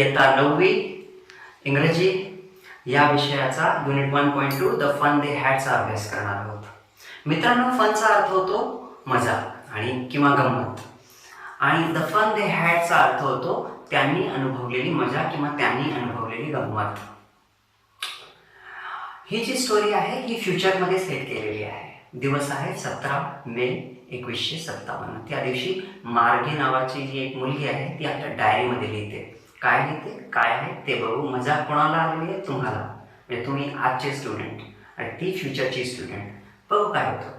इयत्ता 9वी इंग्रजी या विषयाचा युनिट 1.2 द फन दे हॅडचा अभ्यास करणार आहोत. मित्रांनो, फनचा अर्थ होतो मजा आणि किंवा गंमत, आणि द फन दे हॅडचा अर्थ होतो त्यांनी अनुभवलेली मजा किंवा त्यांनी अनुभवलेली गंमत. ही जी स्टोरी आहे ही फ्युचरमध्ये सेट केलेली आहे. दिवस आहे 17 मे 1957. त्या दिवशी मार्गी नावाची जी एक मुलगी आहे ती आपल्या डायरीमध्ये लिहिते. काय लिहिते, काय आहे ते बघू. मजा कोणाला आलेली आहे? तुम्हाला, म्हणजे तुम्ही आजचे स्टुडंट आणि ती फ्युचरची स्टुडंट. बघू काय होतं.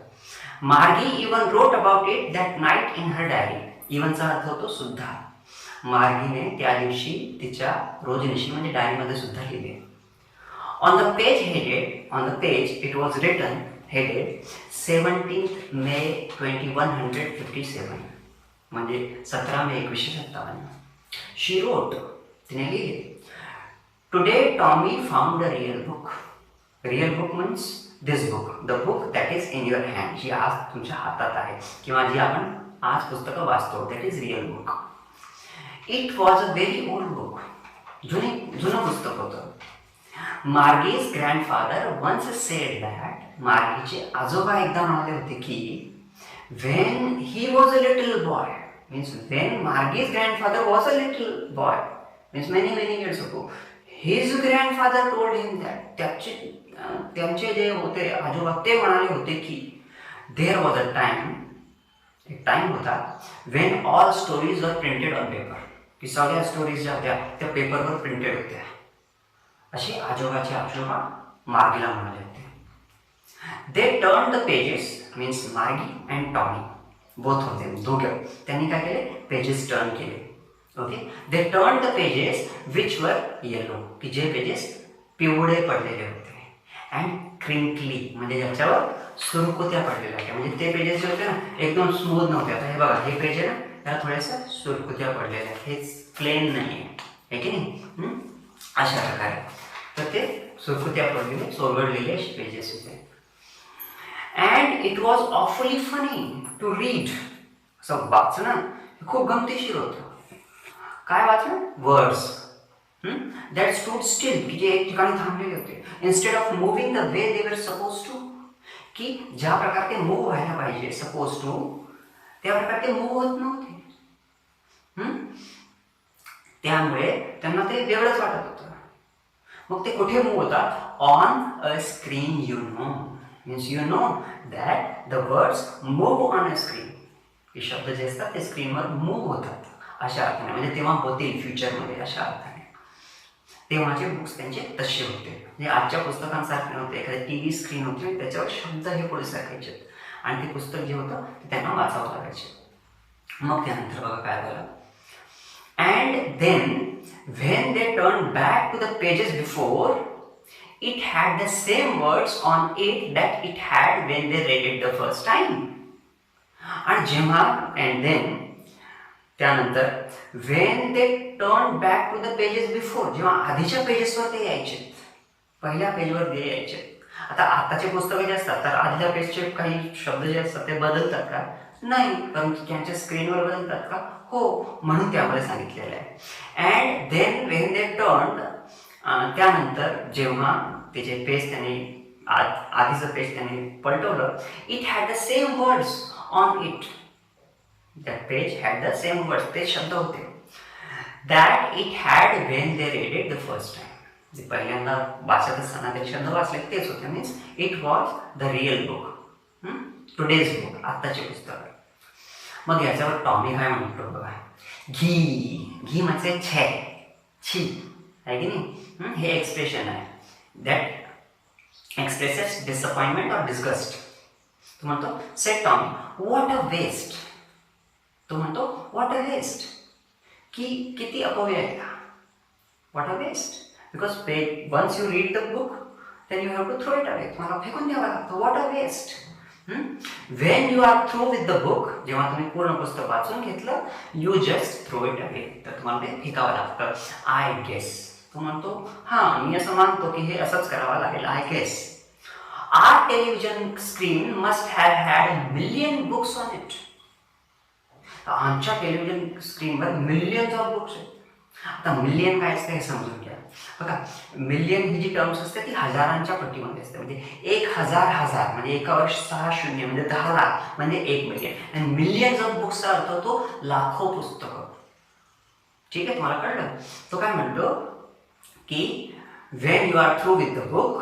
Margie even wrote about it that night in her diary. इवनचा अर्थ होतो सुद्धा. मार्गीने त्या दिवशी तिच्या रोजनिशी म्हणजे डायरीमध्ये सुद्धा लिहिले. On the page it was written, headed 17th May 2157, म्हणजे 17 मे 1957. She wrote, तिने लिहिले, Today Tommy found a real book. Real book means this book, the book that is in your hand. जी आज तुमच्या हातात आहे किंवा जी आपण आज पुस्तकं वाचतो, that is real book. It was a very old book. जुनं पुस्तक होतं. Margie's grandfather once said that, मार्गीचे आजोबा एकदा म्हणाले होते की when he was a little boy, means when Margie's grandfather was a little boy, means many years ago, his grandfather told him that, त्यांचे जे होते आजोबा ते म्हणाले होते की देअर वॉज अ टाइम, एक टाइम होता when all stories were printed on paper, की सगळ्या स्टोरीज ज्या होत्या त्या पेपरवर प्रिंटेड होत्या. अशी आजोबाचे आजोबा मार्गीला म्हणाले होते. They turn the pages, means Margie and Tommy, both of them, दोघं त्यांनी काय केले, पेजेस टर्न केले. Okay, they turn the pages which were yellow, की जे पेजेस पिवळे पडलेले होते, अँड क्रिंकली म्हणजे ज्याच्यावर सुरकुत्या पडलेल्या होत्या, म्हणजे ते पेजेस जे होते ना एकदम स्मूथ नव्हते. आता हे बघा, हे पेज आहे ना त्याला थोड्याशा सुरकुत्या पडलेल्या आहेत, हे प्लेन नाही आहे की नाही, अशा प्रकारे. तर ते सुरकुत्या पडलेले चोरगडलेले असे पेजेस होते. And it was awfully funny to read. असं वाचणं खूप गमतीशीर होतं. काय वाचणं? वर्ड्स दॅट स्टूड स्टील, की जे एक ठिकाणी थांबलेले होते. Instead of moving the way they were suppose to, की ज्या प्रकारे ते मूव्ह व्हायला पाहिजे सपोज टू, त्या प्रकारे ते मूव्ह होत नव्हते. त्यामुळे त्यांना ते वेगळंच वाटत होतं. मग ते कुठे मूव्ह होतात? On a screen. You know, means you know that the words move on a screen. हे शब्द जे असतात ते स्क्रीनवर मूव्ह होतात अशा अर्थाने, म्हणजे तेव्हा होतील फ्युचरमध्ये अशा अर्थाने. तेव्हाचे बुक्स त्यांचे तसे होते, म्हणजे आजच्या पुस्तकांसारखे नव्हते. एखादी टी व्ही स्क्रीन होती, त्याच्यावर शब्द हे पुढे सारखायचे आणि ते पुस्तक जे होतं ते त्यांना वाचावं लागायचे. मग त्यानंतर बघा काय झालं. And then, when they turned back to the pages before, it had the same words on it that it had when they read it the first time. आणि जेव्हा and then त्यानंतर when they turned back to the pages before, जेव्हा आधीच्या पेजेसवर ते यायचे, पहिल्या पेजवर ते यायचे. आता आताचे पुस्तकं जे असतात तर आधल्या पेजचे काही शब्द जे असतात ते बदलतात का? नाही, परंतु त्यांच्या स्क्रीनवर बदलतात का? हो, म्हणून त्यामध्ये सांगितलेलं आहे. And then when they turn, त्यानंतर जेव्हा त्याचे पेज त्यांनी आधीचं पेज त्यांनी पलटवलं, it had the same words on it. That page had the same words, ते शब्द होते that it had when they read it the first time. जे पहिल्यांदा वाचत असताना ते शब्द वाचले तेच होते. Means it was the real book, today's book, आत्ताचे पुस्तक. मग याच्यावर टॉमी काय म्हणतो बघा. घी म्हणजे छे, छी आहे की नाही, हे एक्सप्रेशन आहे that expresses disappointment or disgust. तो म्हणतो said Tommy what a waste. तो म्हणतो व्हॉट अ वेस्ट, की किती अपव्यय आहे का. What a waste, because once you read the book then you have to throw it away, तुम्हाला फेकून द्यावं लागतं. What a waste. When you are through with the book, जेव्हा तुम्ही पूर्ण पुस्तक वाचून घेतलं, you just throw it away, तर तुम्हाला ते फेकावं लागतं. I guess. तो म्हणतो हां, मी असं मानतो की हे असंच करावं लागेल. I guess our television screen must have had million books on it. आमच्या टेलिव्हिजन स्क्रीनवर मिलियन्स ऑफ बुक्स आहेत. आता मिलियन काय असतं हे समजून घ्या. बघा, मिलियन ही जी टर्म्स असते ती हजारांच्या पट्टीमध्ये असते. म्हणजे 1,000 म्हणजे एकावर 6 शून्य म्हणजे 10 लाख म्हणजे 1 मिलियन. आणि मिलियन्स ऑफ बुक्सचा अर्थ होतो लाखो पुस्तकं. ठीक आहे, तुम्हाला कळलं. तो काय म्हणतो की when you are through with the book,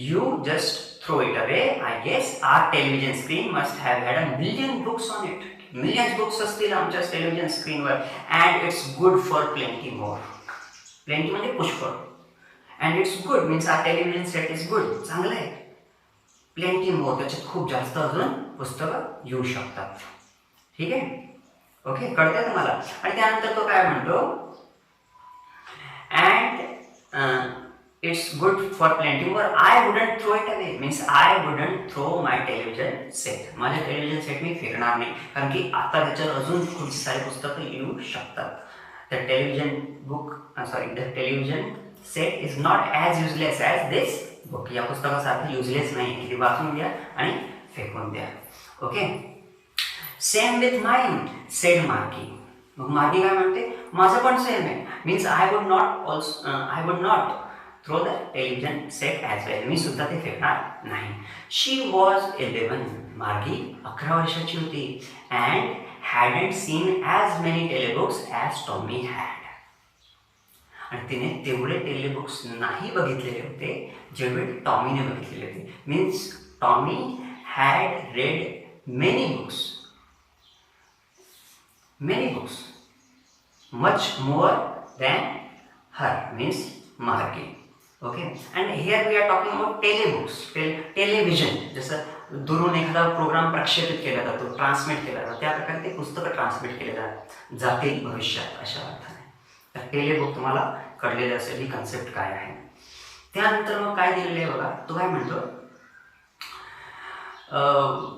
you just throw it away. I guess our television screen must have had a million books on it. Millions books असतील आमच्या टेलिव्हिजन स्क्रीनवर. And it's good for plenty more. Plenty म्हणजे पुष्कळ. And it's good means our television set is good. चांगलं आहे. Plenty more त्याच्यात खूप जास्त अजून पुस्तकं येऊ शकतात. ठीक आहे, ओके, कळतंय तुम्हाला. आणि त्यानंतर तो काय म्हणतो, and it's good for plenty more. I wouldn't throw it away means I wouldn't throw my television set. माझे टेलिव्हिजन सेट मी फेकणार नाही, कारण की आता त्याच्यावर अजून खूप सारी पुस्तकं येऊ शकतात. The television book, the television set is not as useless as this book. या पुस्तकासारखं युजलेस नाही की ती वाचून द्या आणि फेकून द्या. Okay, same with mine said Margie. मग मार्गी काय म्हणते, माझं पण सेम आहे. Means I would not throw the television set as well. मी सुद्धा ते फेकणार नाही. She was 11. मार्गी 11 वर्षाची होती. And hadn't seen as many telebooks as Tommy had. आणि तिने तेवढे टेलिबुक्स नाही बघितलेले होते जेवढे टॉमीने बघितलेले होते. Means Tommy had red many books, much more than her, means Margi. Okay, and here we are talking about telebooks, television. जसं दुरून एखादा प्रोग्राम प्रक्षेपित केला जातो, ट्रान्समिट केला जातो, त्या प्रकारे ते पुस्तकं ट्रान्समिट केले जातील भविष्यात, अशा अर्थाने. तर टेलिबुक तुम्हाला कळलेलं असेल ही कन्सेप्ट काय आहे. त्यानंतर मग काय दिलेलं आहे बघा, तो काय म्हणतो,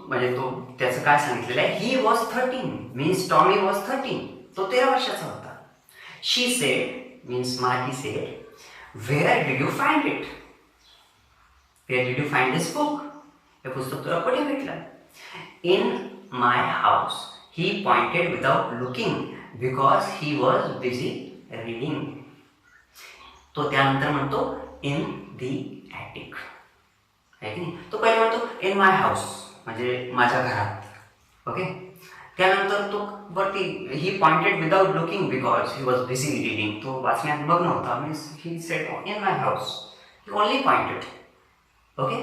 म्हणजे तो त्याचं काय सांगितलेलं आहे, he was 13 means Tommy was 13. तो 13 वर्षाचा होता. शी सेड मीन्स मार्गी sed, where did you find it, where did you find this book, हे पुस्तक तुला कुठे भेटलं. In my house. He pointed without looking because he was busy reading. तो त्यानंतर म्हणतो इन दी ॲटिक, आहे की नाही. तो पहिले म्हणतो इन माय हाऊस म्हणजे माझ्या घरात. ओके, त्यानंतर तो वरती he pointed without looking because he was busy reading. तो वाचण्यात मग्न होता. Means he said in my house. He only pointed. Okay,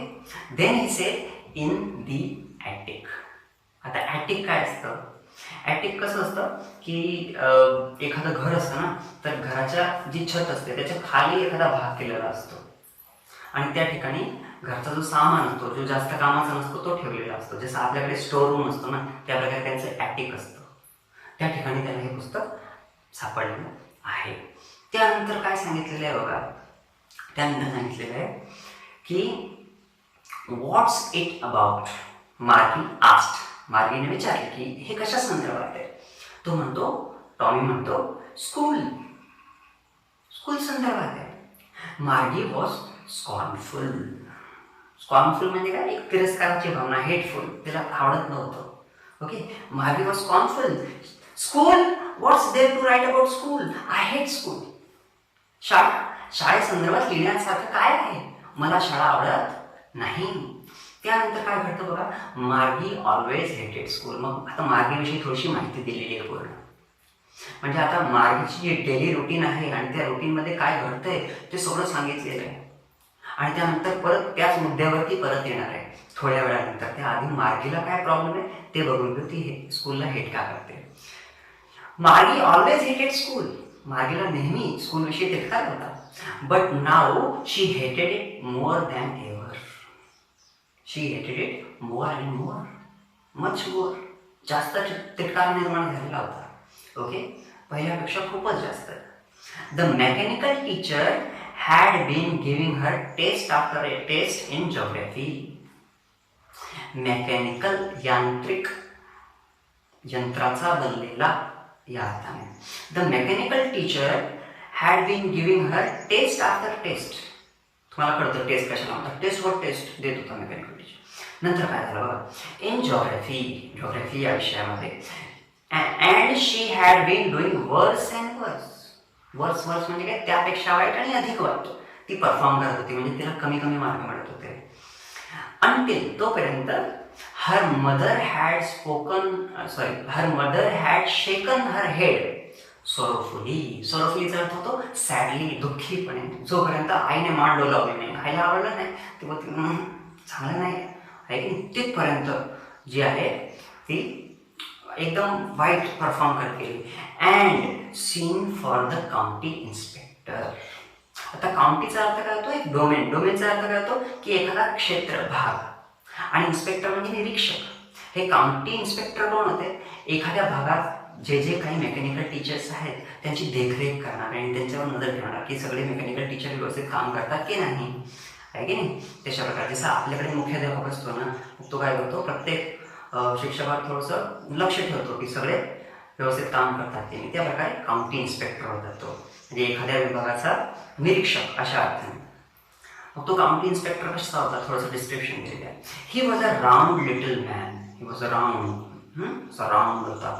then he said in the attic. आता ॲटिक काय असतं, ॲटिक कसं असतं की एखादं घर असतं ना, तर घराच्या जी छत असते त्याच्या खाली एखादा भाग केलेला असतो आणि त्या ठिकाणी घरचा जो सामान असतो, जो जास्त कामाचा नसतो, तो ठेवलेला असतो. जसं आपल्याकडे स्टोर रूम असतो ना, त्या प्रकारे त्यांचं ॲटिक असतं. त्या ठिकाणी त्याला हे पुस्तक सापडलेलं आहे. त्यानंतर काय सांगितलेलं आहे बघा, त्यानंतर सांगितलेलं आहे की व्हॉट्स इट अबाउट. मार्गी आस्क्ड. मार्गीने विचारले की हे कशा संदर्भात आहे. तो म्हणतो, टॉमी म्हणतो स्कूल संदर्भात आहे. मार्गी वॉज स्कॉर्नफुल. स्कॉर्नफुल म्हणजे काय, एक तिरस्काराची भावना, हेटफुल, तिला आवडत नव्हतं. Okay, Margie was scornful. School, what's there to write about school, I hate school. शाळेसंदर्भात लिहिण्यासारखं काय आहे, मला शाळा आवडत नाही. त्यानंतर काय घडतं बघा, मार्गी ऑलवेज हेटेड स्कूल. मग आता मार्गीविषयी थोडीशी माहिती दिलेली आहे पूर्ण. म्हणजे आता मार्गीची जी डेली रुटीन आहे आणि त्या रुटीनमध्ये काय घडतंय ते सगळं सांगितलेलं आहे. आणि त्यानंतर परत त्याच मुद्द्यावरती परत येणार आहे थोड्या वेळानंतर. त्याआधी मार्गीला काय प्रॉब्लेम आहे ते बघून घेऊ, ती स्कूलला हेट का करते. मार्गी ऑलवेज हेटेड स्कूल. मार्गीला नेहमी स्कूलविषयी तिटकार होता. बट नाऊ शी हेटेड इट मोर दॅन एव्हर. शी हेटेड it more and more, much more. जास्त तिटकार निर्माण झालेला होता. ओके, पहिल्यापेक्षा खूपच जास्त. The mechanical teacher had been giving her test after a test in geography. Mechanical, यांत्रिक, यंत्राचा बनलेला या अर्थाने. The mechanical teacher had been giving her test after test. तुम्हाला कळतं टेस्ट कशाला म्हणतात, टेस्टवर टेस्ट देत होता मेकॅनिकल टीचर. नंतर काय झालं बघा, इन जिओग्राफी या विषयामध्ये. And she had been doing worse and worse. Worse वर्स म्हणजे काय, त्यापेक्षा वाईट आणि अधिक वाईट ती परफॉर्म करत होती, म्हणजे तिला कमी कमी मार्क मिळत होते. अंटिल, तोपर्यंत her mother had shaken her head sorrowfully. सोरोफुलीचा अर्थ होतो सॅडली, दुःखीपणे. जोपर्यंत आईने मान डोलावली नाही, आईला आवडलं नाही, तेव्हा ती चांगलं नाही आहे की नाही, तिथपर्यंत जी आहे ती एकदम वाईट परफॉर्म करत गेली. And sent for the county inspector. आता काउंटीचा अर्थ काय होतो, एक डोमेन. डोमेनचा अर्थ काय होतो की एखादा क्षेत्र, भाग. आणि इन्स्पेक्टर म्हणजे निरीक्षक. हे काउंटी इन्स्पेक्टर कोण होते, एखाद्या भागात जे जे काही मेकॅनिकल टीचर्स आहेत त्यांची देखरेख करणार आणि त्यांच्यावर नजर ठेवणार की सगळे मेकॅनिकल टीचर व्यवस्थित काम करतात की नाही, आहे की नाही. तशा प्रकारे जसं आपल्याकडे मुख्याध्यापक असतो ना, तो काय करतो, प्रत्येक शिक्षकावर थोडंसं लक्ष ठेवतो की सगळे व्यवस्थित काम करतात की नाही. त्या प्रकारे काउंटी इन्स्पेक्टर होता तो, म्हणजे एखाद्या विभागाचा निरीक्षक अशा अर्थाने. मग तो काउंटी इन्स्पेक्टर कसा होता, थोडंसं डिस्क्रिप्शन दिलेलं आहे. ही was a round little man. He was a round होता,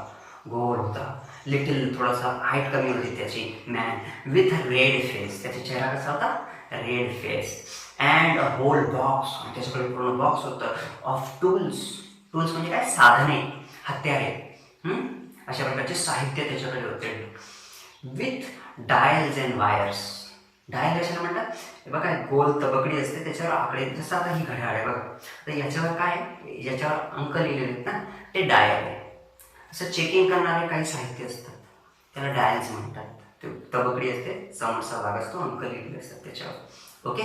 गोल होता. लिटिल, थोडासा हाईट कमी होती त्याची. मॅन विथ रेड फेस, त्याचा चेहरा कसा होता, red face. And a whole box, त्याच्याकडे पूर्ण बॉक्स होतं. Of tools. टूल्स म्हणजे काय, साधने, हत्यारे, अशा प्रकारचे साहित्य त्याच्याकडे होते. With dials and wires. Dial कशाला म्हणतात, हे बघा गोल तबकडी असते, त्याच्यावर आकडे, जसं आता ही घड्याळ आहे बघा, तर याच्यावर काय, याच्यावर अंक लिहिलेले आहेत ना, ते डायल आहे. असं चेकिंग करणारे काही साहित्य असतात, त्याला डायल्स म्हणतात. ते तबकडी असते, समोरचा भाग असतो, अंक लिहिलेले असतात त्याच्यावर. ओके,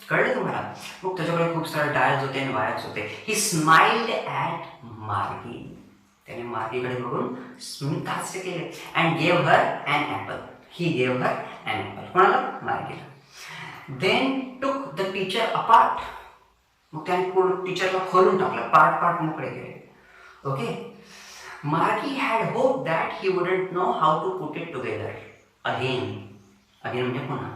कळलं तुम्हाला. मग त्याच्याकडे खूप सारे डायल्स होते आणि वायर्स होते. ही स्माइल्ड ॲट मार्गी. त्याने मार्गीकडे बघून स्मित हास्य केले. And gave her an apple. He gave her an apple. कोणाला, मार्गीला. Then took the teacher apart. मग त्याने पूर्ण टीचरला खोलून टाकलं, पार्ट पार्ट मोकळे केले. Okay. Margie had hoped that he wouldn't know how to put it together again. Again म्हणजे पुन्हा.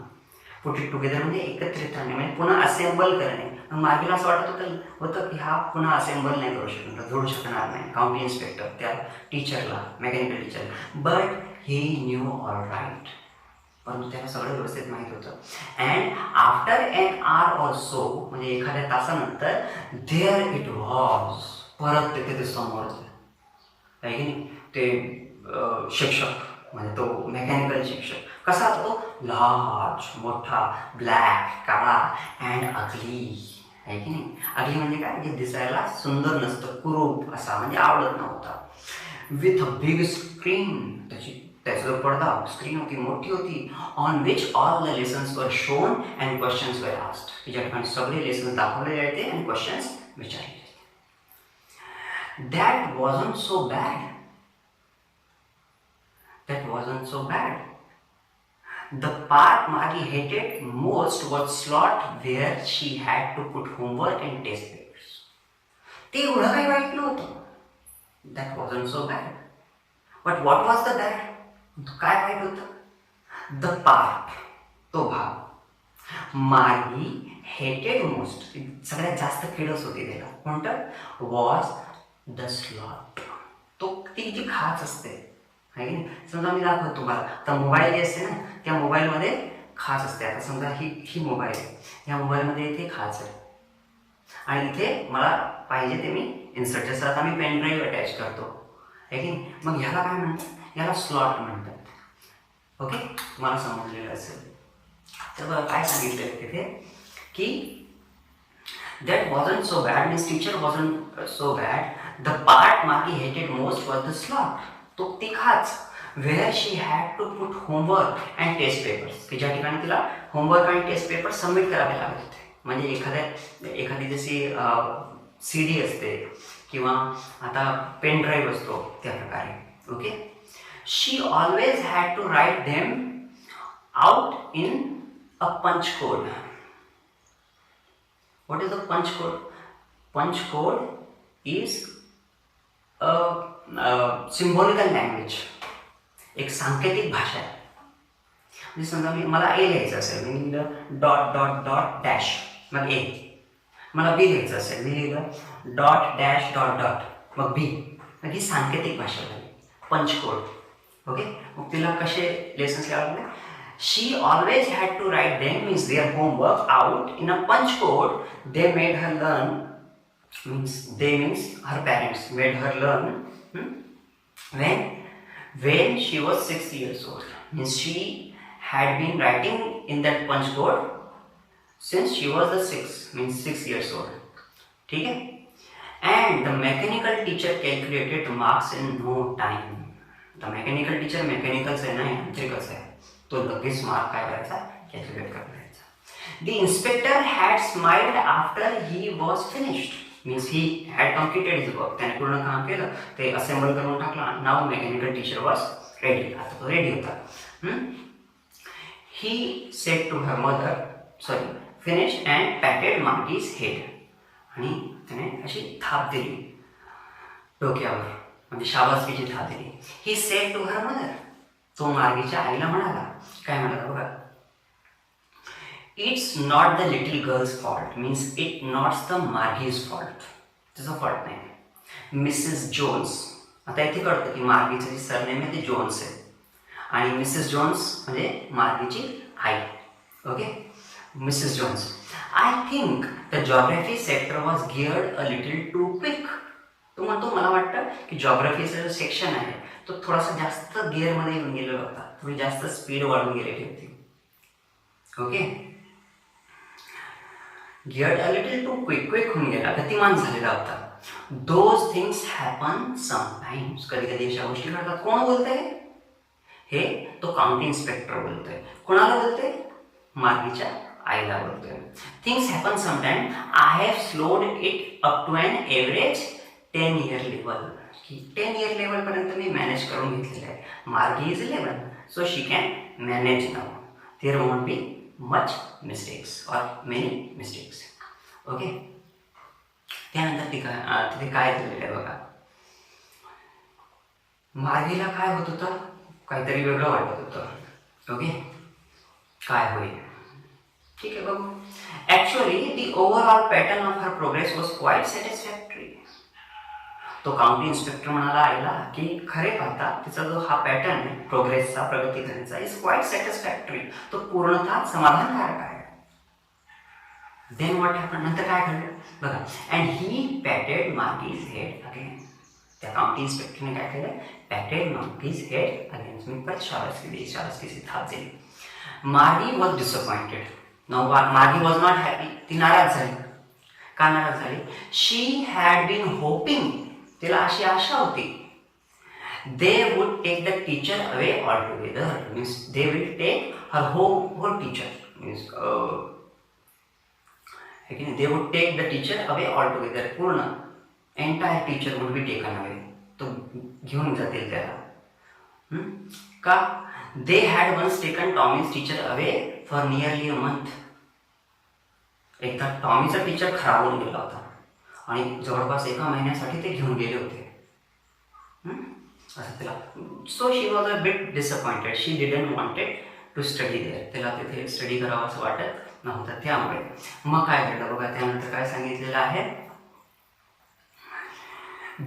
Put it together म्हणजे एकत्रित करणे, म्हणजे पुन्हा असेंबल करणे. मार्गीला असं वाटत होतं की हा पुन्हा असेंबल नाही करू शकणार, जोडू शकणार नाही, काउंटी इन्स्पेक्टर त्या टीचरला, mechanical teacher. But he knew all right. परंतु त्याला सगळं व्यवस्थित माहीत होतं. And after an hour or so, म्हणजे एखाद्या तासानंतर, देअर इट वॉज. परत तिथे ते समोर होते, आहे की नाही. ते शिक्षक म्हणजे तो मेकॅनिकल शिक्षक कसा होता, तो लार्ज, मोठा, ब्लॅक, काळा, अँड अगली, आहे की नाही. अगली म्हणजे काय, जे दिसायला सुंदर नसतं, कुरूप असा, म्हणजे आवडत नव्हता. With a big screen. त्याचा जो पडदा, स्क्रीन होती, मोठी होती. On which all the lessons वर shown and questions were asked. ज्या ठिकाणी सगळे लेसन दाखवले जायचे आणि क्वेश्चन्स विचारले. That wasn't so bad. That wasn't so bad. The part Margie hated most was slot where she had to put homework and test papers. ते एवढं काही वाईट नव्हतं. That wasn't so bad. But what was the bad? काय वाईट होतं? The part, तो भाग. Margie hated most. सगळ्यात जास्त किडस होती त्याला. कोणतं? Was the slot. तो ती जी खाच असते, आहे की नाही. समजा मी दाखवतो तुम्हाला, आता मोबाईल जे असते ना, त्या मोबाईलमध्ये खाच असते. आता समजा ही मोबाईल आहे, ह्या मोबाईलमध्ये इथे खाच आहे आणि इथे मला पाहिजे ते मी इन्सर्ट, जसं आता मी पेन ड्राईव्ह अटॅच करतो, आहे की नाही. मग ह्याला काय म्हणतात, ह्याला स्लॉट म्हणतात. ओके, तुम्हाला समजलेलं असेल. तर बघा काय सांगितलं तिथे की that wasn't so bad, means teacher wasn't so bad. The part Margie hated most was the slot. तो ती खाच, where she had to put homework and test papers. की ज्या ठिकाणी तिला होमवर्क आणि टेस्ट पेपर सबमिट करावे लागत होते. म्हणजे एखादी जशी CD असते किंवा आता पेन ड्राईव्ह असतो त्या प्रकारे. Okay. She always had to write them out in a punch code. What is the punch code? Punch code is a symbolical language. एक सांकेतिक भाषा आहे. म्हणजे समजा मला ए लिहायचं असेल, मी लिहिलं डॉट डॉट डॉट डॅश, मग ए. मला बी लिहायचं असेल, मी लिहिलं डॉट डॅश डॉट डॉट, मग बी. मग ही सांकेतिक भाषा झाली, पंच कोड. ओके. मग तिला कसे लेसन्स लिहावे लागले, She always had to write them, means their homework, out in a punch code. They made her learn, means her parents made her learn, when she was 6 years old. Means she had been writing in that punch code since she was the 6 years old. ठीक है. And the mechanical teacher calculated the marks in no time. The mechanical teacher, mechanicals आहे ना, यांत्रिकच आहे, तो लगेच mark काय करायचा, calculate करायचा. The inspector had smiled after he was finished. Means he had completed his work. त्याने पूर्ण काम केलं, ते असेंबल करून टाकला. Now mechanical teacher was ready. आता तो रेडी होता. He said to her mother, finished and patted Margie's head. आणि त्याने अशी थाप दिली डोक्यावर, म्हणजे शाबासकीची थाप दिली. He said to her mother, तो मार्गीच्या आईला म्हणाला, काय म्हणाला बघा, it's not the little girl's fault, means it not's the Margie's fault, त्याचा फॉल्ट नाही. मिसेस जोन्स, आता इथे कळतं की मार्गीचं जे सरनेम आहे ते जोन्स आहे, आणि मिसेस जोन्स म्हणजे मार्गीची आई. Okay, Mrs Jones, I think the geography sector was geared a little too quick. तो म्हणतो मला वाटतं की जॉग्राफीचं जो सेक्शन आहे तो थोडासा जास्त गिअरमध्ये येऊन गेलेला होता, थोडी जास्त स्पीड वाढून गेलेली होती. Okay, geared a little too quick होऊन गेला, गतिमान झालेला होता. दोज थिंग्स हॅपन समटाइम्स, कधी कधी अशा गोष्टी घडतात. कोण बोलतंय हे, तो काउंटी इन्स्पेक्टर बोलतोय. कोणाला बोलतोय, मार्गीच्या आईला बोलतोय. Things happen sometime, I have slowed it up to an average 10 year level, की 10 year लेवल पर्यंत मी मॅनेज करून घेतलेलं आहे. Margie is 11, so she can manage now. There won't be much mistakes or many mistakes. Okay, त्यानंतर तिथे काय झालेलं आहे बघा, मार्गीला काय होत होतं, काहीतरी वेगळं वाटत होतं. ओके, काय होईल, ठीक आहे बघू. Actually the overall pattern of her progress was quite satisfactory. तो काउंटी इन्स्पेक्टर म्हणाला आईला की खरे पाहता तिचा जो हा पॅटर्न आहे प्रोग्रेसचा, प्रगती करण्याचा, इज क्वाईट सॅटिस्फॅक्टरी, तो पूर्णतः समाधानकारक आहे. देन व्हॉट हॅपन, नंतर काय घडलं बघा. And he patted Margie's head again. त्या काउंटी इन्स्पेक्टरने काय केलं, पॅटेड मार्गीज हेड अगेन. मी परत शाबासकीची थाप दिली. मार्गी वॉज डिसअपॉइंटेड. मार्गी वॉज नॉट हॅपी, ती नाराज झाली. का नाराज झाली, शी हॅड बीन होपिंग, तिला अशी आशा होती, they would take the teacher away all together, means they will take her whole teacher, means they would take the teacher away all together, पूर्ण entire teacher would be taken away, तो घेऊन जातील त्याला. का, they had once taken Tommy's teacher away for nearly a month. एकदा टॉमीचा teacher खराब होऊन गेला होता आणि जवळपास 1 महिन्यासाठी ते घेऊन गेले होते. असं तिला, so she was a bit disappointed, she didn't wanted to study there. तिला तिथे स्टडी करावं असं वाटत नव्हतं. त्यामुळे मग काय घडलं बघा, त्यानंतर काय सांगितलेलं आहे,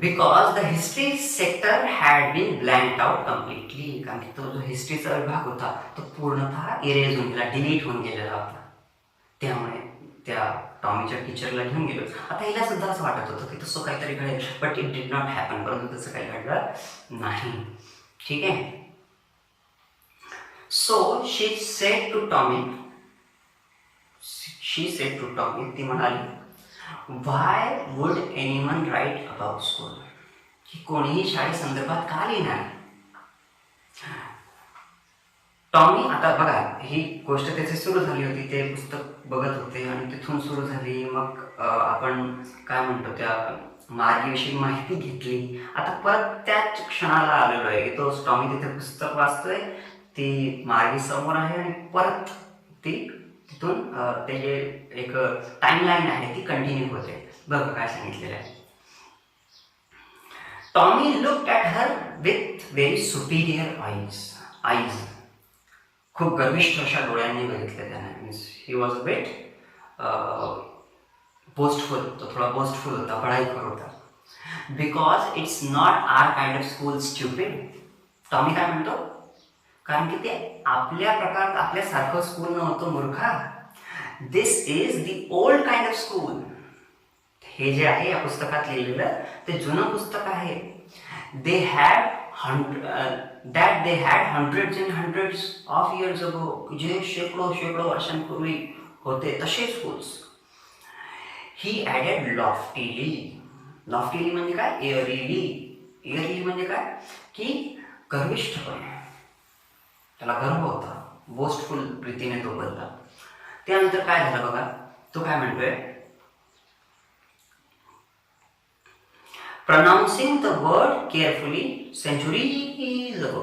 because the history sector had been blanked out completely. कारण की तो जो हिस्ट्रीचा विभाग होता तो पूर्णतः इरेज होऊन गेला, डिलीट होऊन गेलेला होता. त्यामुळे त्या टॉमीच्या टीचरला घेऊन गेलो. आता हिला सुद्धा असं वाटत होतं की तसं काहीतरी घडेल, but it did not happen. परंतु तसं काही घडलं नाही. ठीक आहे, so she said to Tommy, ती म्हणाली, why would anyone write about school, की कोणीही शाळेसंदर्भात का लिहिणार. टॉमी, आता बघा ही गोष्ट त्याची सुरू झाली होती, ते पुस्तक बघत होते आणि तिथून सुरू झाली. मग आपण काय म्हणतो त्या मार्गीविषयी माहिती घेतली. आता परत त्याच क्षणाला आलेलो आहे की तो टॉमी तिथे पुस्तक वाचतोय, ती मार्गी समोर आहे आणि परत ती तिथून ते जे एक टाइमलाईन आहे ती कंटिन्यू होते. बघा काय सांगितलेलं आहे. Tommy looked at her with very superior eyes. खूप गर्विष्ठ अशा डोळ्यांनी बघितलं त्याने. Means he was a bit boastful, तो थोडा बोस्टफुल होता, बढाईखोर होता. Because it's not our kind of school stupid. Tommy काय म्हणतो, कारण की ते आपल्या प्रकारात आपल्यासारखं स्कूल नव्हतं मूर्खा. This is the old kind of school. हे जे आहे या पुस्तकात लिहिलेलं ते जुनं पुस्तक आहे. They had that they had hundreds and hundreds of years ago. जे शेकडो शेकडो वर्षांपूर्वी होते तसे स्कूल्स. ही ॲडेड लॉफ्टीली. लॉफ्टीली म्हणजे काय? एअरिली. एअरिली म्हणजे काय की गर्विष्ठपणे, त्याला गर्व होता, बोस्टफुल प्रीतीने तो बोलला. त्यानंतर काय झालं बघा, तो काय म्हणतोय, pronouncing the word carefully centuries ago.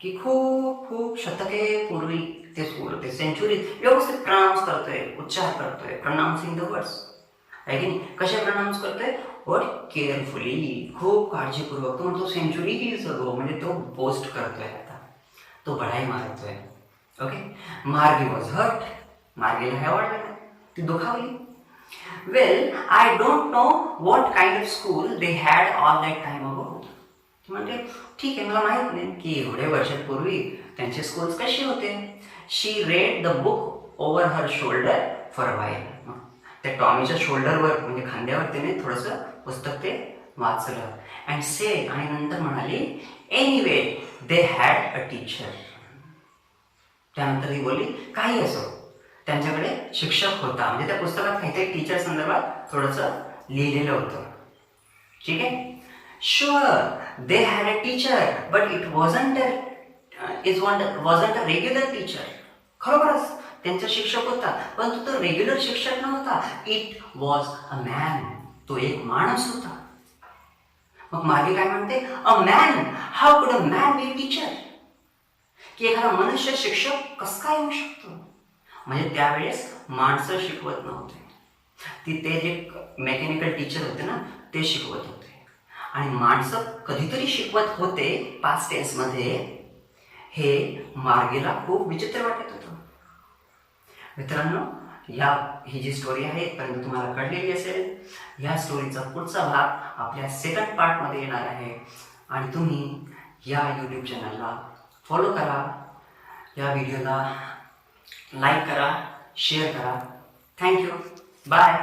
की खूप खूप शतके पूर्वी ते स्कूल होते. सेंचुरी व्यवस्थित प्रनाऊन्स करतोय, उच्चार करतोय, प्रनाउन्सिंग द वर्ड्स आहे की नाही. कसे प्रनाऊन्स करतोय? वर्ड केअरफुली, खूप काळजीपूर्वक. तो म्हणतो सेंचुरीज अगो, म्हणजे तो बोस्ट करतोय, आता तो बढाई मारतोय. ओके. Margie was hurt. मार्गीला हे आवडलं नाही, ती दुखावली. Well I don't know what kind of school they had all that time ago. म्हणजे ठीक आहे, मला माहित नाही की एवढे वर्षांपूर्वी त्यांचे स्कूल्स कसे होते. शी read the book over her shoulder for a while. त्या टॉमीच्या शोल्डरवर म्हणजे खांद्यावर त्याने थोडंसं पुस्तक ते वाचलं. अँड से, आणि नंतर म्हणाली, anyway they had a teacher. त्यानंतर ही बोलली, काही असो त्यांच्याकडे शिक्षक होता. म्हणजे त्या पुस्तकात काहीतरी टीचर संदर्भात थोडंसं लिहिलेलं होतं. ठीक आहे. Sure they had a teacher but it wasn't a regular teacher. खरोखरच त्यांचा शिक्षक होता, परंतु तो रेग्युलर शिक्षक नव्हता. It was a man. तो एक माणूस होता. मग मागे काय म्हणते, अ मॅन, हाऊ कुड अ मॅन बी टीचर. की एखादा मनुष्य शिक्षक कसं काय होऊ शकतो. म्हणजे त्यावेळेस माणसं शिकवत नव्हते, ते जे मेकॅनिकल टीचर होते ना ते शिकवत होते. आणि माणसं कधीतरी शिकवत होते पास्ट टेन्समध्ये. हे मार्गीला खूप विचित्र वाटत होतं. मित्रांनो, ही जी स्टोरी आहे पर्यंत तुम्हाला कळलेली असेल. ह्या स्टोरीचा पुढचा भाग आपल्या सेकंड पार्टमध्ये येणार आहे. आणि तुम्ही या यूट्यूब चॅनलला फॉलो करा, या व्हिडिओला लाईक करा, शेअर करा. थँक्यू. बाय.